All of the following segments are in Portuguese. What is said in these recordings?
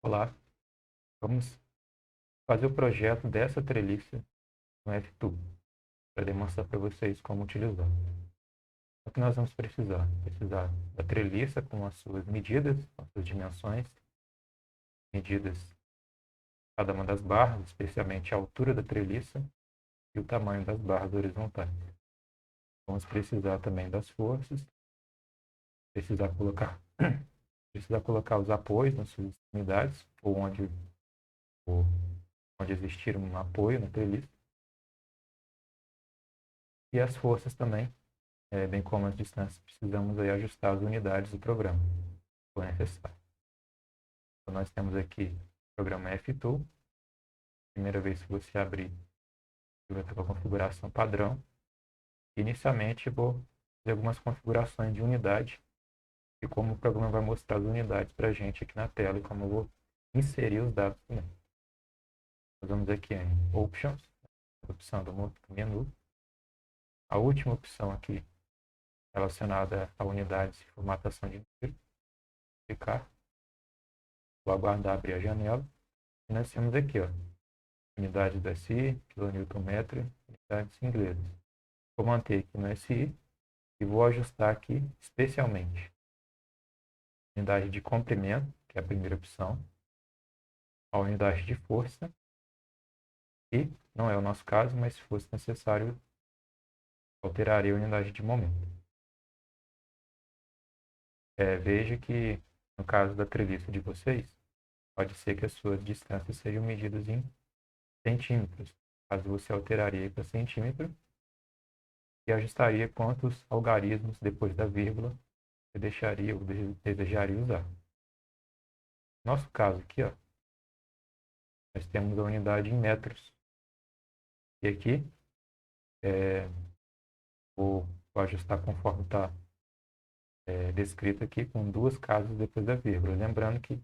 Olá, vamos fazer o projeto dessa treliça no F-Tubo para demonstrar para vocês como utilizar. O que nós vamos precisar? Precisar da treliça com as suas medidas, as suas dimensões, medidas de cada uma das barras, especialmente a altura da treliça e o tamanho das barras horizontais. Vamos precisar também das forças, precisar colocar, precisar colocar os apoios nas suas extremidades, ou onde existir um apoio na treliça, e as forças também, bem como as distâncias, precisamos aí ajustar as unidades do programa, se for necessário. Então, nós temos aqui o programa F-Tool. Primeira vez que você abrir, você vai ter a configuração padrão. Inicialmente, eu vou fazer algumas configurações de unidade e como o programa vai mostrar as unidades para a gente aqui na tela e como eu vou inserir os dados também. Nós vamos aqui em Options, opção do menu. A última opção aqui relacionada a unidades e formatação de número. Clicar. Vou aguardar abrir a janela. E nós temos aqui, ó, unidades do SI, quilonewton-metro, unidades inglesas. Vou manter aqui no SI e vou ajustar aqui especialmente unidade de comprimento, que é a primeira opção, a unidade de força, e não é o nosso caso, mas se fosse necessário, alteraria a unidade de momento. Veja que no caso da treliça de vocês, pode ser que as suas distâncias sejam medidas em centímetros. Caso você alteraria para centímetro, e ajustaria quantos algarismos depois da vírgula você deixaria ou desejaria usar. No nosso caso aqui, ó, nós temos a unidade em metros. E aqui, vou ajustar conforme está descrito aqui, com duas casas depois da vírgula. Lembrando que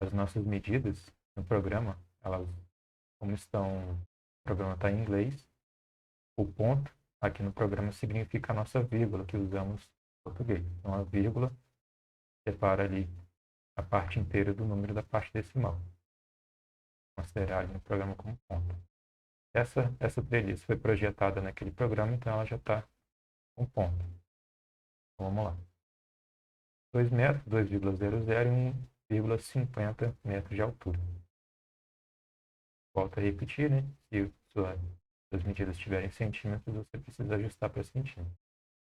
as nossas medidas no programa, elas, como o programa está em inglês, o ponto aqui no programa significa a nossa vírgula que usamos em português. Então, a vírgula separa ali a parte inteira do número da parte decimal. Considerar ali no programa como ponto. Essa treliça foi projetada naquele programa, então ela já está com ponto. Então, vamos lá. 2 metros, 2,00 e 1,50 metros de altura. Volto a repetir, né? Se suas medidas estiverem em centímetros, você precisa ajustar para centímetros.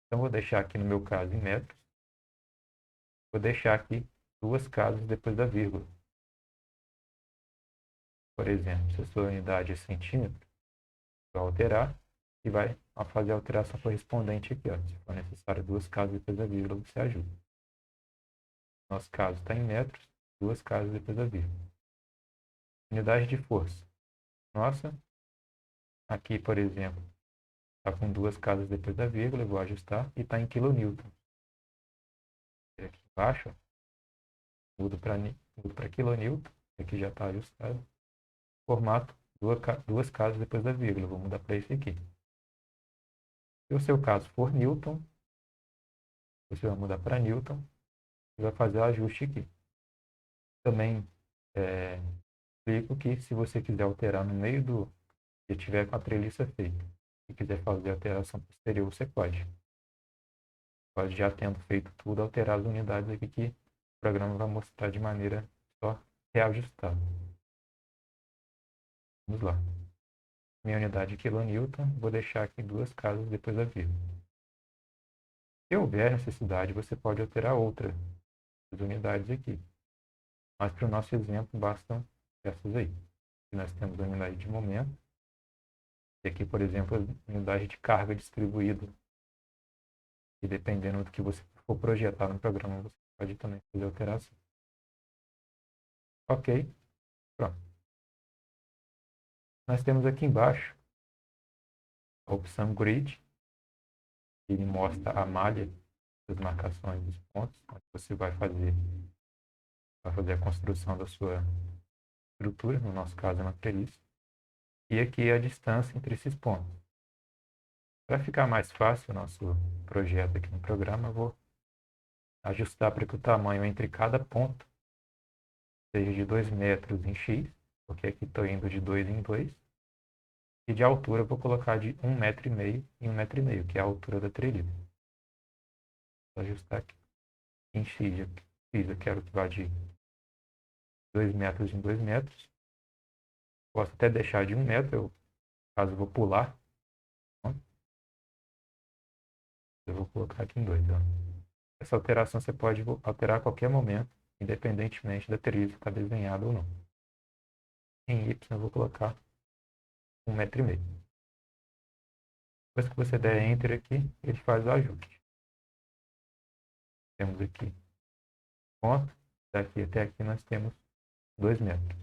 Então, vou deixar aqui no meu caso em metros. Vou deixar aqui duas casas depois da vírgula. Por exemplo, se a sua unidade é centímetro, vai alterar e vai fazer a alteração correspondente aqui. Ó. Se for necessário duas casas depois da vírgula, você ajuda. Nosso caso está em metros, duas casas depois da vírgula. Unidade de força. Nossa, aqui, por exemplo, está com duas casas depois da vírgula, eu vou ajustar, e está em quilonewton. Aqui embaixo, mudo para quilonewton, aqui já está ajustado. Formato, duas casas depois da vírgula, vou mudar para esse aqui. Se o seu caso for newton, você vai mudar para newton e vai fazer o ajuste aqui. Também explico que se você quiser alterar no meio se tiver com a treliça feita e quiser fazer a alteração posterior, você pode. Pode, já tendo feito tudo, alterar as unidades aqui que o programa vai mostrar de maneira só reajustada. Vamos lá. Minha unidade é quilonewton, vou deixar aqui duas casas depois da vírgula. Se houver necessidade, você pode alterar outras unidades aqui. Mas para o nosso exemplo, bastam essas aí. Aqui nós temos a unidade de momento. E aqui, por exemplo, a unidade de carga distribuída. E dependendo do que você for projetar no programa, você pode também fazer alteração. Ok, pronto. Nós temos aqui embaixo a opção Grid. Ele mostra a malha das marcações dos pontos, onde você vai fazer a construção da sua estrutura, no nosso caso é uma treliça. E aqui a distância entre esses pontos. Para ficar mais fácil o nosso projeto aqui no programa, eu vou ajustar para que o tamanho entre cada ponto seja de 2 metros em X, porque aqui estou indo de 2 em 2. E de altura eu vou colocar de 1,5 metro em 1,5 metro, que é a altura da treliça. Vou ajustar aqui. Em X, eu quero que vá de 2 metros em 2 metros. Posso até deixar de 1 metro, caso eu vou pular. Eu vou colocar aqui em 2. Essa alteração você pode alterar a qualquer momento, independentemente da treliça estar desenhada ou não. Em Y eu vou colocar 1,5 metro. Depois que você der Enter aqui, ele faz o ajuste. Temos aqui ponto. Daqui até aqui nós temos 2 metros.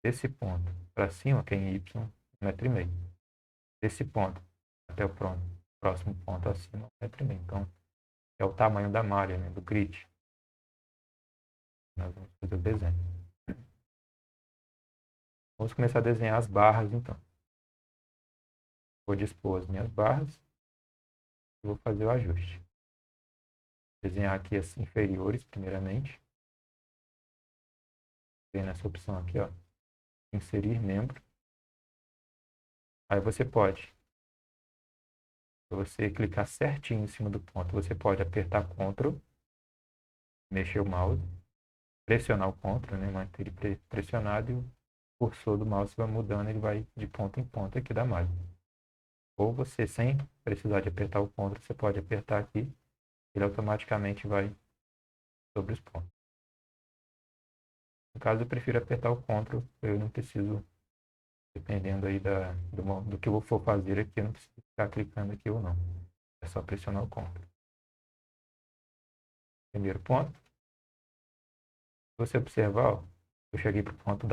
Desse ponto para cima, que é em Y, 1,5 metro. Desse ponto até o próximo ponto acima, 1,5 metro. Então, é o tamanho da malha, né, do grid. Nós vamos fazer o desenho. Vamos começar a desenhar as barras, então. Vou dispor as minhas barras e vou fazer o ajuste. Desenhar aqui as inferiores, primeiramente. Vem nessa opção aqui, ó. Inserir membro. Aí você pode, se você clicar certinho em cima do ponto, você pode apertar Ctrl, mexer o mouse, pressionar o Ctrl, né, manter ele pressionado, e o cursor do mouse vai mudando, ele vai de ponta em ponta aqui da malha. Ou você, sem precisar de apertar o Ctrl, você pode apertar aqui, ele automaticamente vai sobre os pontos. No caso, eu prefiro apertar o Ctrl, eu não preciso, dependendo aí do que eu for fazer aqui, eu não preciso ficar clicando aqui ou não. É só pressionar o Ctrl. Primeiro ponto. Se você observar, ó, eu cheguei para o ponto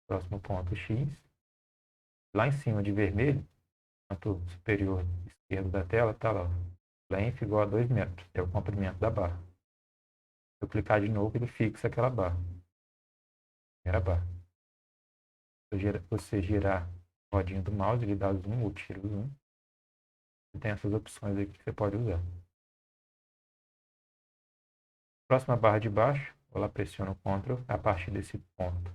próximo ponto X. Lá em cima de vermelho, canto superior esquerdo da tela, está lá. Length igual a 2 metros, é o comprimento da barra. Se eu clicar de novo, ele fixa aquela barra. Primeira barra. Se você girar a rodinha do mouse, ele dá zoom ou tira o zoom. E tem essas opções aqui que você pode usar. Próxima barra de baixo, eu lá pressiono o Ctrl. A partir desse ponto,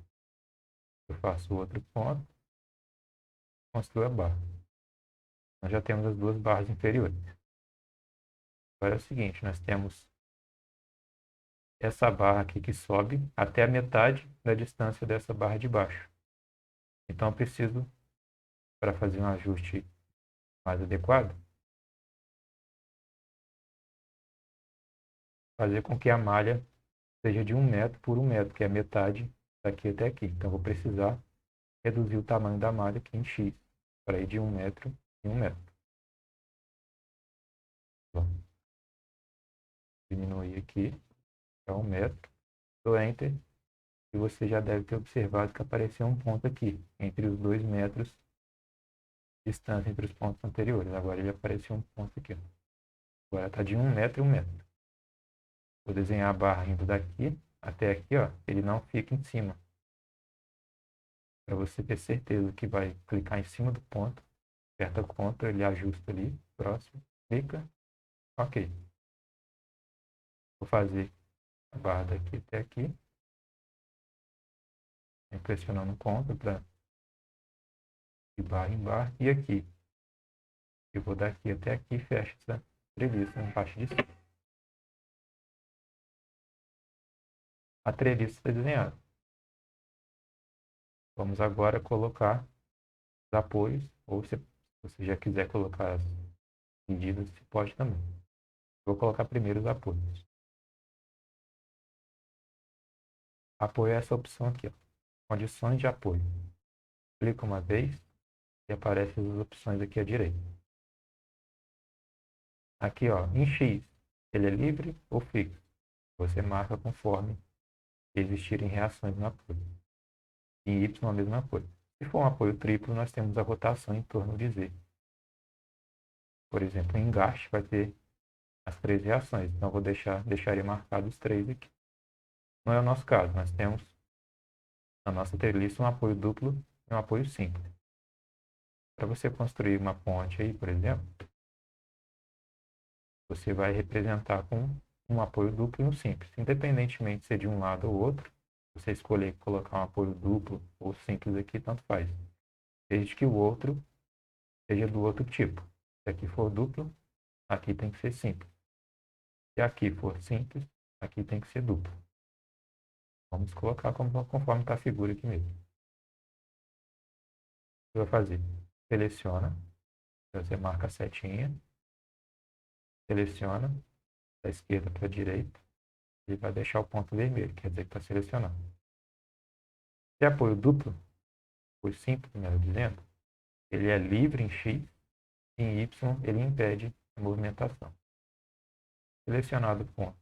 eu faço outro ponto. Construo a barra. Nós já temos as duas barras inferiores. Agora é o seguinte, nós temos essa barra aqui que sobe até a metade da distância dessa barra de baixo. Então eu preciso, para fazer um ajuste mais adequado, fazer com que a malha seja de 1 metro por 1 metro, que é a metade daqui até aqui. Então eu vou precisar reduzir o tamanho da malha aqui em X, para ir de 1 metro em 1 metro. Bom, diminuir aqui para 1 metro, dou Enter, e você já deve ter observado que apareceu um ponto aqui, entre os 2 metros de distância entre os pontos anteriores. Agora ele apareceu um ponto aqui. Agora está de 1 metro em 1 metro. Vou desenhar a barra indo daqui até aqui, ó, ele não fica em cima. Para você ter certeza que vai clicar em cima do ponto, aperta Ctrl, ele ajusta ali, próximo, clica, ok. Vou fazer a barra daqui até aqui, pressionando o Ctrl para de barra em barra, e aqui. Eu vou daqui até aqui e fecho essa treliça na parte de cima. A treliça está desenhada. Vamos agora colocar os apoios, ou se você já quiser colocar as medidas, você pode também. Vou colocar primeiro os apoios. Apoio é essa opção aqui, ó. Condições de apoio. Clica uma vez e aparecem as opções aqui à direita. Aqui, ó, em X, ele é livre ou fixo. Você marca conforme existirem reações no apoio. Em Y, a mesma coisa. Se for um apoio triplo, nós temos a rotação em torno de Z. Por exemplo, em engaste vai ter as 3 reações. Então, eu deixaria marcados os 3 aqui. Não é o nosso caso. Nós temos na nossa treliça um apoio duplo e um apoio simples. Para você construir uma ponte aí, por exemplo, você vai representar com um apoio duplo e um simples. Independentemente de ser de um lado ou outro, Você escolher colocar um apoio duplo ou simples aqui, tanto faz. Desde que o outro seja do outro tipo. Se aqui for duplo, aqui tem que ser simples. Se aqui for simples, aqui tem que ser duplo. Vamos colocar conforme está a figura aqui mesmo. Você vai fazer? Seleciona, você marca a setinha, seleciona da esquerda para a direita e vai deixar o ponto vermelho, quer dizer que está selecionando. Se apoio duplo, apoio simples, melhor dizendo, ele é livre em X e em Y ele impede a movimentação. Selecionado o ponto,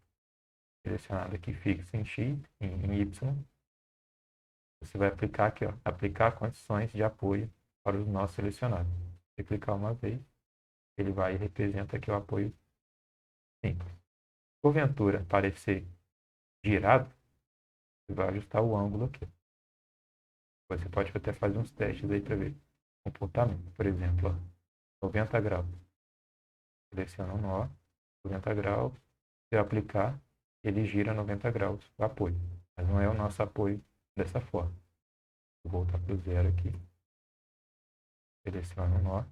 selecionado aqui fixo em X e em Y, você vai aplicar aqui, ó, aplicar condições de apoio para os nós selecionados. Você clicar uma vez, ele vai e representa aqui o apoio simples. Porventura parecer girado, você vai ajustar o ângulo aqui. Você pode até fazer uns testes aí para ver o comportamento. Por exemplo, ó, 90 graus. Seleciona um nó, 90 graus. Se eu aplicar, ele gira 90 graus o apoio. Mas não é o nosso apoio dessa forma. Vou voltar para o zero aqui. Seleciona um nó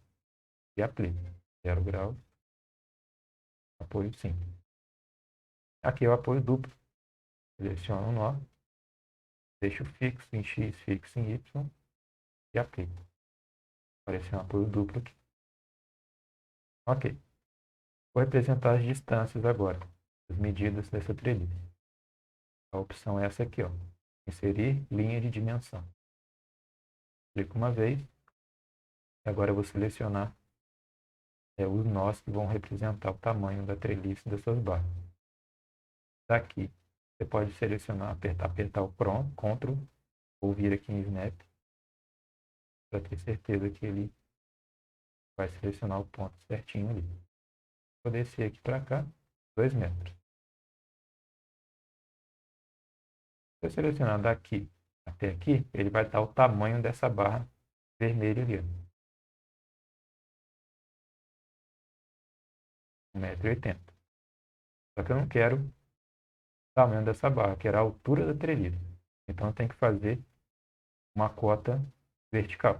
e aplica. 0 graus. Apoio simples. Aqui é o apoio duplo. Seleciona um nó. Deixo fixo em X, fixo em Y. E aplico. Apareceu um apoio duplo aqui. Ok. Vou representar as distâncias agora. As medidas dessa treliça. A opção é essa aqui, ó. Inserir linha de dimensão. Clico uma vez. E agora eu vou selecionar os nós que vão representar o tamanho da treliça dessas barras. Daqui, você pode selecionar, apertar o Ctrl ou vir aqui em Snap para ter certeza que ele vai selecionar o ponto certinho ali. Vou descer aqui para cá, 2 metros. Se eu selecionar daqui até aqui, ele vai dar o tamanho dessa barra vermelha ali. 1,80 m. Só que eu não quero o tamanho dessa barra, quero a altura da treliça. Então eu tenho que fazer uma cota vertical.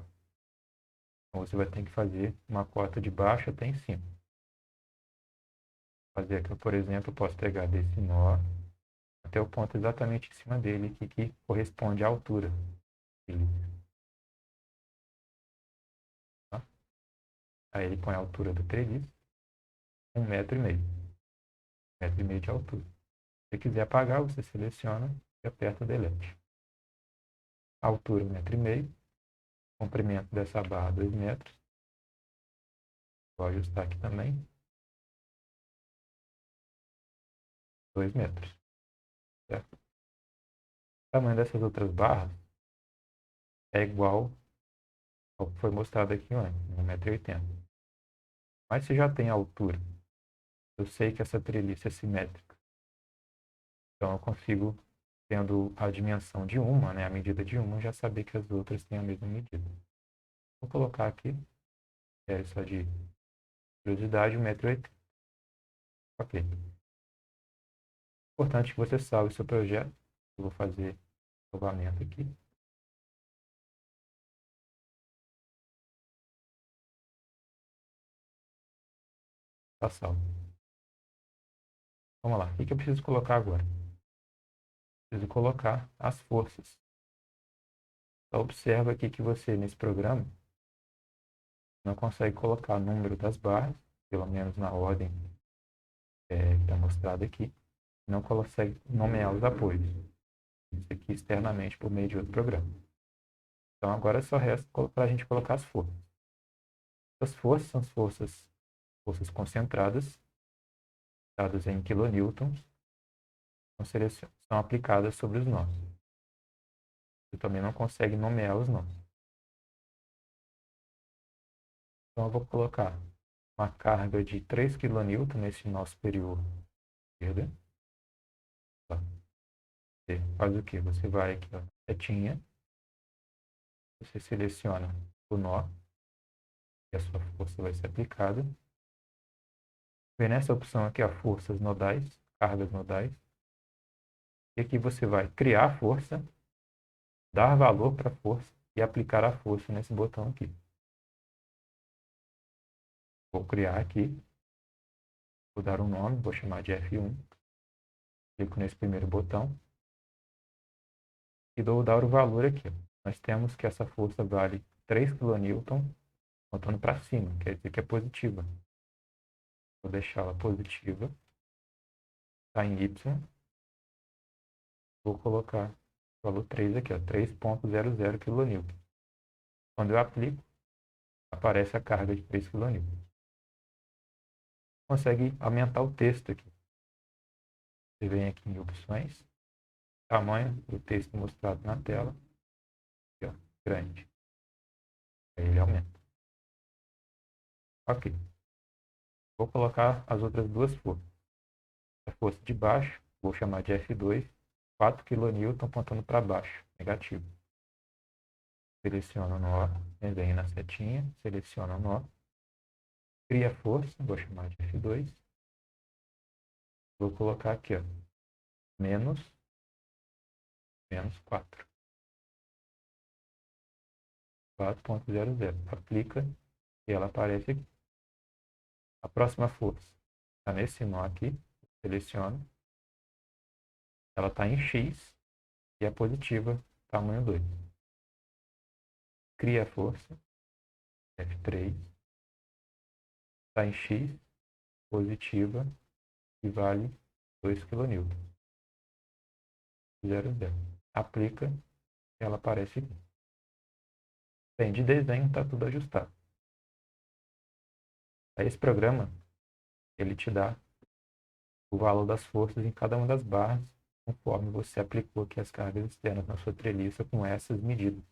Então você vai ter que fazer uma cota de baixo até em cima. Fazer aqui, por exemplo, eu posso pegar desse nó até o ponto exatamente em cima dele, aqui, que corresponde à altura dele. Tá? Aí ele põe a altura do treliço, 1,5 m. 1,5 m de altura. Se você quiser apagar, você seleciona e aperta o Delete. Altura 1,5 m. Comprimento dessa barra 2 metros. Vou ajustar aqui também. 2 metros. Certo? O tamanho dessas outras barras é igual ao que foi mostrado aqui antes, 1,80 m. Mas se já tem a altura, eu sei que essa treliça é simétrica. Então eu consigo, tendo a dimensão de uma, né, a medida de uma, já saber que as outras têm a mesma medida. Vou colocar aqui, só de curiosidade, 1,80 m. Ok. Importante que você salve seu projeto. Eu vou fazer salvamento aqui. Tá salvo. Vamos lá. O que eu preciso colocar agora? Preciso colocar as forças. Então, observa aqui que você, nesse programa, não consegue colocar o número das barras, pelo menos na ordem que está mostrada aqui. Não consegue nomear os apoios. Isso aqui externamente por meio de outro programa. Então, agora só resta para a gente colocar as forças. As forças são forças concentradas, dadas em quilonewtons, são aplicadas sobre os nós. Você também não consegue nomear os nós. Então eu vou colocar uma carga de 3 kN nesse nó superior esquerda. Você faz o que? Você vai aqui, ó, setinha, você seleciona o nó, e a sua força vai ser aplicada. Vem nessa opção aqui, ó, forças nodais, cargas nodais. E aqui você vai criar a força, dar valor para a força e aplicar a força nesse botão aqui. Vou criar aqui, vou dar um nome, vou chamar de F1. Clico nesse primeiro botão e vou dar o valor aqui. Nós temos que essa força vale 3 kN, apontando para cima, quer dizer que é positiva. Vou deixá-la positiva. Está em Y. Vou colocar o valor 3 aqui, 3,00 kN. Quando eu aplico, aparece a carga de 3 kN. Consegue aumentar o texto aqui. Você vem aqui em opções, tamanho do texto mostrado na tela, aqui, ó, grande. Aí ele aumenta. Ok. Vou colocar as outras duas forças. A força de baixo, vou chamar de F2, 4 kN apontando para baixo, negativo. Seleciono o nó, vem na setinha, seleciono o nó. Cria força, vou chamar de F2. Vou colocar aqui, ó, menos 4. 4,00. Aplica e ela aparece aqui. A próxima força está nesse nó aqui. Seleciono. Ela está em X e é positiva, tamanho 2. Cria a força. F3. Está em X, positiva e vale 2 kN. 0,0. Aplica e ela aparece aqui. Bem, de desenho está tudo ajustado. Aí esse programa, ele te dá o valor das forças em cada uma das barras, conforme você aplicou aqui as cargas externas na sua treliça com essas medidas.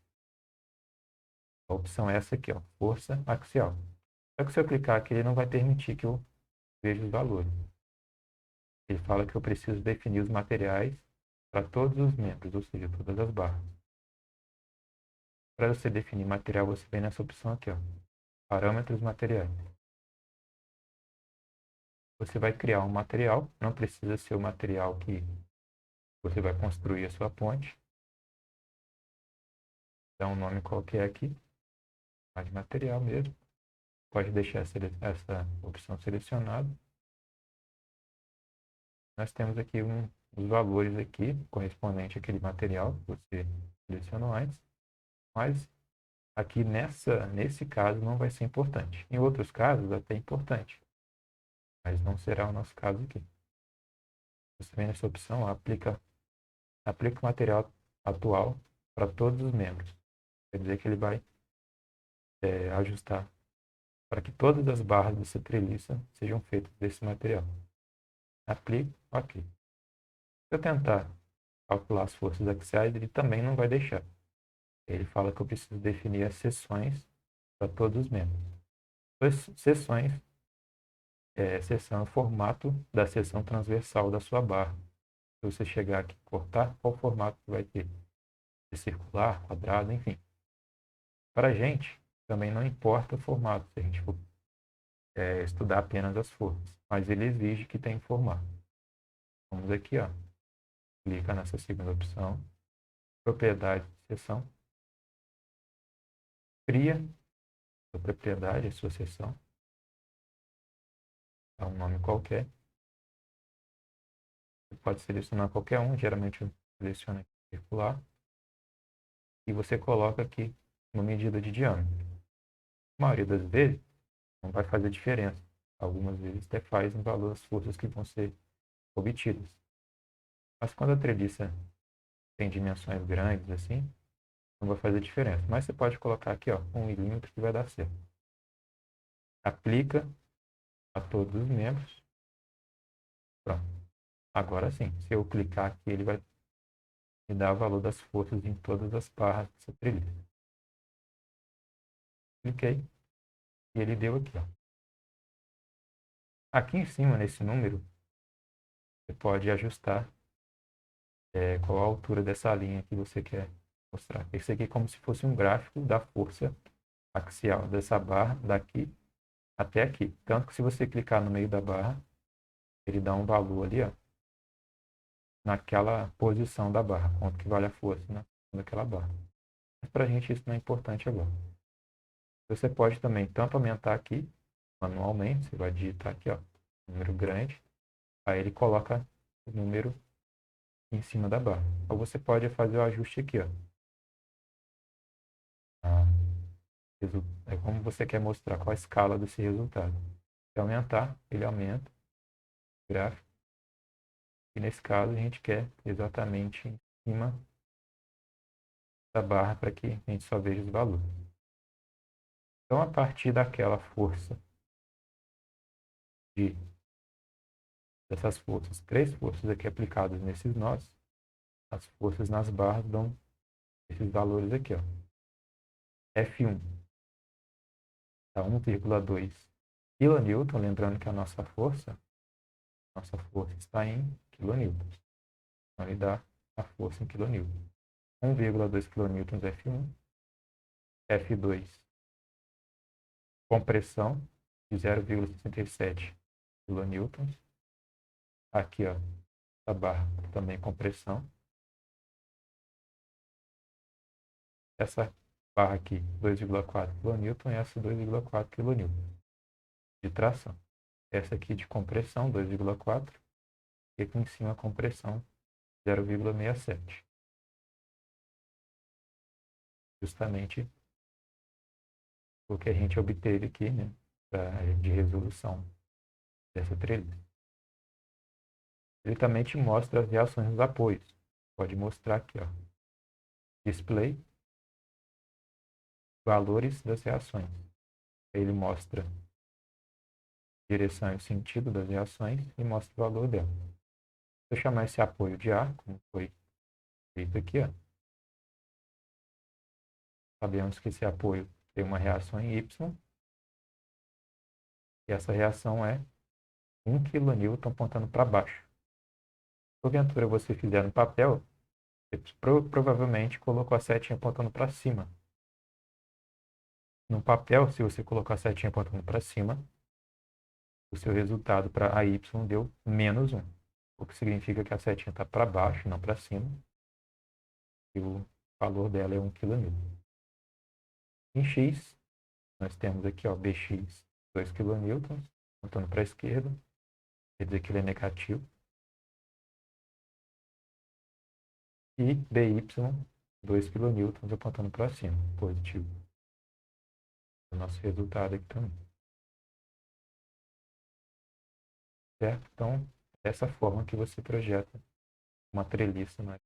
A opção é essa aqui, ó, força axial. Só que se eu clicar aqui, ele não vai permitir que eu veja os valores. Ele fala que eu preciso definir os materiais para todos os membros, ou seja, todas as barras. Para você definir material, você vem nessa opção aqui, ó, parâmetros materiais. Você vai criar um material, não precisa ser o material que você vai construir a sua ponte. Dá um nome qualquer aqui, de material mesmo. Pode deixar essa opção selecionada. Nós temos aqui os valores aqui, correspondente àquele material que você selecionou antes. Mas aqui nesse caso não vai ser importante. Em outros casos até é importante. Mas não será o nosso caso aqui. Você vem nessa opção, aplica o material atual para todos os membros. Quer dizer que ele vai ajustar para que todas as barras dessa treliça sejam feitas desse material. Aplico, ok. Se eu tentar calcular as forças axiais, ele também não vai deixar. Ele fala que eu preciso definir as seções para todos os membros. As seções, seção é o formato da seção transversal da sua barra. Se você chegar aqui e cortar, qual formato que vai ter? Circular, quadrado, enfim. Para a gente, também não importa o formato, se a gente for estudar apenas as forças, mas ele exige que tenha formato. Vamos aqui, ó, clica nessa segunda opção, propriedade de seção, cria a propriedade, a sua seção, dá um nome qualquer. Você pode selecionar qualquer um, geralmente eu seleciono aqui circular, e você coloca aqui uma medida de diâmetro. A maioria das vezes não vai fazer diferença. Algumas vezes até faz no valor das forças que vão ser obtidas. Mas quando a treliça tem dimensões grandes assim, não vai fazer diferença. Mas você pode colocar aqui, ó, 1 milímetro que vai dar certo. Aplica a todos os membros. Pronto. Agora sim, se eu clicar aqui, ele vai me dar o valor das forças em todas as barras dessa treliça. Cliquei e ele deu aqui, ó. Aqui em cima, nesse número, você pode ajustar qual a altura dessa linha que você quer mostrar. Esse aqui é como se fosse um gráfico da força axial dessa barra daqui até aqui. Tanto que se você clicar no meio da barra, ele dá um valor ali, ó, naquela posição da barra, quanto que vale a força naquela barra. Mas para a gente isso não é importante agora. Você pode também tanto aumentar aqui, manualmente, você vai digitar aqui, ó, número grande, aí ele coloca o número em cima da barra. Ou você pode fazer o ajuste aqui, ó. É como você quer mostrar qual a escala desse resultado. Se aumentar, ele aumenta o gráfico. E nesse caso a gente quer exatamente em cima da barra para que a gente só veja os valores. Então, a partir daquela força dessas forças, 3 forças aqui aplicadas nesses nós, as forças nas barras dão esses valores aqui, ó. F1 dá 1,2 kN, lembrando que a nossa força está em kilonewtons. Então, ele dá a força em kilonewtons. 1,2 kN F1, F2, compressão de 0,67 kN. Aqui, ó, a barra também compressão. Essa barra aqui, 2,4 kN, e essa 2,4 kN de tração. Essa aqui de compressão, 2,4, e aqui em cima a compressão, 0,67. Justamente o que a gente obteve aqui, né, de resolução dessa treliça. Ele também te mostra as reações nos apoios. Pode mostrar aqui, ó, display, valores das reações. Ele mostra direção e sentido das reações e mostra o valor dela. Se eu chamar esse apoio de A, como foi feito aqui, ó, sabemos que esse apoio tem uma reação em Y, e essa reação é 1 kN apontando para baixo. Se porventura você fizer no papel, você provavelmente colocou a setinha apontando para cima. No papel, se você colocar a setinha apontando para cima, o seu resultado para AY deu -1, o que significa que a setinha está para baixo, não para cima, e o valor dela é 1 kN. Em X, nós temos aqui, ó, Bx 2 kN, apontando para a esquerda, quer dizer que ele é negativo. E By 2 kN apontando para cima, positivo. O nosso resultado aqui também. Certo? Então, dessa forma que você projeta uma treliça, né?